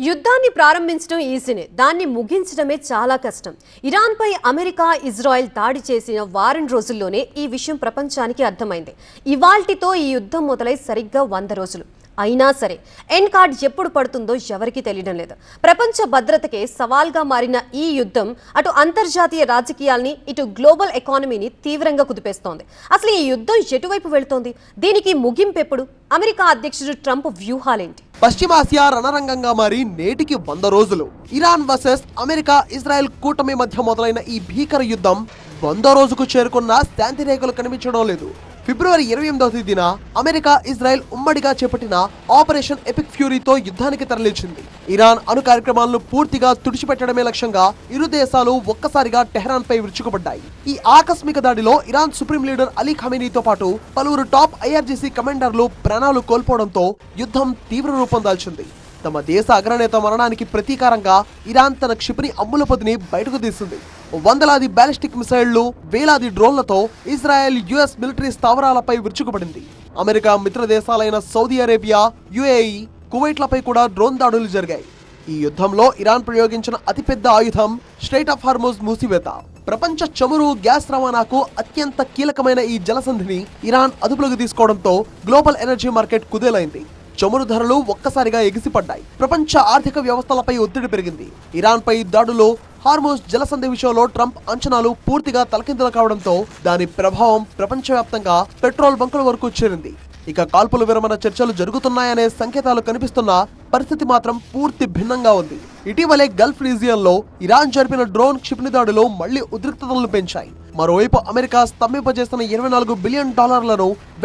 యుద్ధాన్ని ప్రారంభించడం ఈజీనే, దాన్ని ముగించడమే చాలా కష్టం. ఇరాన్పై అమెరికా, ఇజ్రాయెల్ దాడి చేసిన వారం రోజుల్లోనే ఈ విషయం ప్రపంచానికి అర్థమైంది. ఇవాల్టితో ఈ యుద్ధం మొదలై సరిగ్గా 100 రోజులు అయినా సరే ఎండ్ కార్డ్ ఎప్పుడు పడుతుందో ఎవరికీ తెలియడం లేదు. ప్రపంచ భద్రతకే సవాల్గా మారిన ఈ యుద్ధం అటు అంతర్జాతీయ రాజకీయాల్ని, ఇటు గ్లోబల్ ఎకానమీని తీవ్రంగా కుదిపేస్తోంది. అసలు ఈ యుద్ధం ఎటువైపు వెళుతోంది? దీనికి ముగింపు ఎప్పుడు? అమెరికా అధ్యక్షుడు ట్రంప్ వ్యూహాలేంటి? పశ్చిమాసియా రణరంగంగా మారి నేటికి 100 రోజులు. ఇరాన్ వర్సెస్ అమెరికా, ఇజ్రాయెల్ కూటమి మధ్య మొదలైన ఈ భీకర యుద్ధం 100 రోజుకు చేరుకున్న శాంతి రేఖలు కనిపించడం లేదు. ఫిబ్రవరి 28వ తేదీన అమెరికా, ఇజ్రాయెల్ ఉమ్మడిగా చేపట్టిన ఆపరేషన్ ఎపిక్ ఫ్యూరీతో యుద్ధానికి తరలించింది. ఇరాన్ అణు కార్యక్రమాలను పూర్తిగా తుడిచిపెట్టడమే లక్ష్యంగా ఇరు దేశాలు ఒక్కసారిగా టెహరాన్ పై విరుచుకుపడ్డాయి. ఈ ఆకస్మిక దాడిలో ఇరాన్ సుప్రీం లీడర్ అలీ ఖమేనీతో పాటు పలువురు టాప్ ఐఆర్జీసీ కమాండర్లు ప్రాణాలు కోల్పోవడంతో యుద్ధం తీవ్ర రూపం దాల్చింది. తమ దేశ అగ్రనేత మరణానికి ప్రతీకారంగా ఇరాన్ తన క్షిపణి అమ్ముల పొదిని బయటకు తీసింది. వందలాది బ్యాలిస్టిక్ మిసైళ్లు, వేలాది డ్రోన్లతో ఇజ్రాయెల్, యుఎస్ మిలిటరీ స్థావరాలపై విరుచుకుపడింది. అమెరికా మిత్ర దేశాలైన సౌదీ అరేబియా, యుఏఈ, కువైట్లపై కూడా డ్రోన్ దాడులు జరిగాయి. ఈ యుద్ధంలో ఇరాన్ ప్రయోగించిన అతిపెద్ద ఆయుధం స్ట్రెయిట్ ఆఫ్ హార్మోజ్ మూసివేత. ప్రపంచ చమురు, గ్యాస్ రవాణాకు అత్యంత కీలకమైన ఈ జలసంధిని ఇరాన్ అదుపులోకి తీసుకోవడంతో గ్లోబల్ ఎనర్జీ మార్కెట్ కుదేలైంది. చమురు ధరలు ఒక్కసారిగా ఎగిసిపడ్డాయి. ప్రపంచ ఆర్థిక వ్యవస్థలపై ఒత్తిడి పెరిగింది. ఇరాన్ పై దాడులు, హార్మోజ్ జలసంధి విషయంలో ట్రంప్ అంచనాలు పూర్తిగా తలకిందులు కావడంతో దాని ప్రభావం ప్రపంచవ్యాప్తంగా పెట్రోల్ బంకుల వరకు చేరింది. ఇక కాల్పుల విరమణ చర్చలు జరుగుతున్నాయనే సంకేతాలు కనిపిస్తున్న పరిస్థితి మాత్రం పూర్తి భిన్నంగా ఉంది. ఇటీవలే గల్ఫ్ రీజియన్లో ఇరాన్ జరిపిన డ్రోన్ క్షిపణి దాడులు మళ్లీ ఉద్రిక్తతలను పెంచాయి. మరోవైపు అమెరికా స్తంభింపజేస్తున్న $24 బిలియన్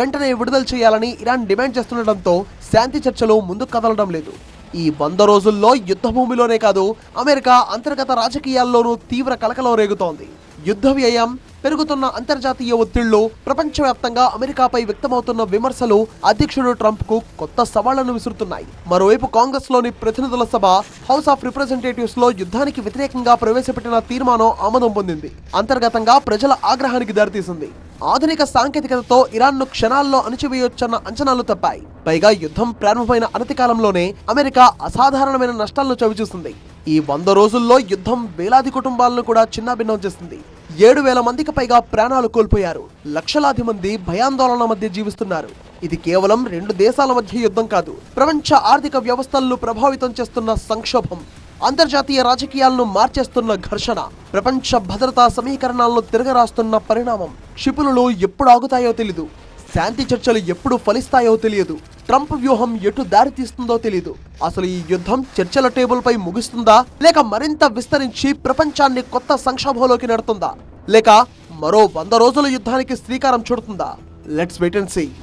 వెంటనే విడుదల చేయాలని ఇరాన్ డిమాండ్ చేస్తుండటంతో శాంతి చర్చలు ముందుకు కదలడం లేదు. ఈ 100 రోజుల్లో యుద్ధ భూమిలోనే కాదు, అమెరికా అంతర్గత రాజకీయాల్లోనూ తీవ్ర కలకలం రేగుతోంది. యుద్ధ వ్యయం, పెరుగుతున్న అంతర్జాతీయ ఒత్తిళ్లు, ప్రపంచవ్యాప్తంగా అమెరికాపై వ్యక్తమవుతున్న విమర్శలు అధ్యక్షుడు ట్రంప్ కు కొత్త సవాళ్లను విసురుతున్నాయి. మరోవైపు కాంగ్రెస్ లోని ప్రతినిధుల సభ, హౌస్ ఆఫ్ రిప్రజెంటేటివ్స్ లో యుద్ధానికి వ్యతిరేకంగా ప్రవేశపెట్టిన తీర్మానం ఆమోదం పొందింది. అంతర్గతంగా ప్రజల ఆగ్రహానికి దారితీసింది. ఆధునిక సాంకేతికతతో ఇరాన్ను క్షణాల్లో అణిచివేయొచ్చన్న అంచనాలు తప్పాయి. పైగా యుద్ధం ప్రారంభమైన అనతి కాలంలోనే అమెరికా అసాధారణమైన నష్టాలను చవిచూసింది. ఈ 100 రోజుల్లో యుద్ధం వేలాది కుటుంబాలను కూడా చిన్నాభిన్నం చేసింది. 7,000 మందికి పైగా ప్రాణాలు కోల్పోయారు. లక్షలాది మంది భయాందోళన మధ్య జీవిస్తున్నారు. ఇది కేవలం 2 దేశాల మధ్య యుద్ధం కాదు, ప్రపంచ ఆర్థిక వ్యవస్థలను ప్రభావితం చేస్తున్న సంక్షోభం, అంతర్జాతీయ రాజకీయాలను మార్చేస్తున్న ఘర్షణ, ప్రపంచ భద్రతా సమీకరణాలను తిరగరాస్తున్న పరిణామం. క్షిపణులు ఎప్పుడు ఆగుతాయో తెలీదు, శాంతి చర్చలు ఎప్పుడు ఫలిస్తాయో తెలియదు, ట్రంప్ వ్యూహం ఎటు దారి తీస్తుందో తెలియదు. అసలు ఈ యుద్ధం చర్చల టేబుల్ పై ముగుస్తుందా, లేక మరింత విస్తరించి ప్రపంచాన్ని కొత్త సంక్షోభంలోకి నెడుతుందా, లేక మరో 100 రోజుల యుద్ధానికి శ్రీకారం చుడుతుందా? Let's wait and see.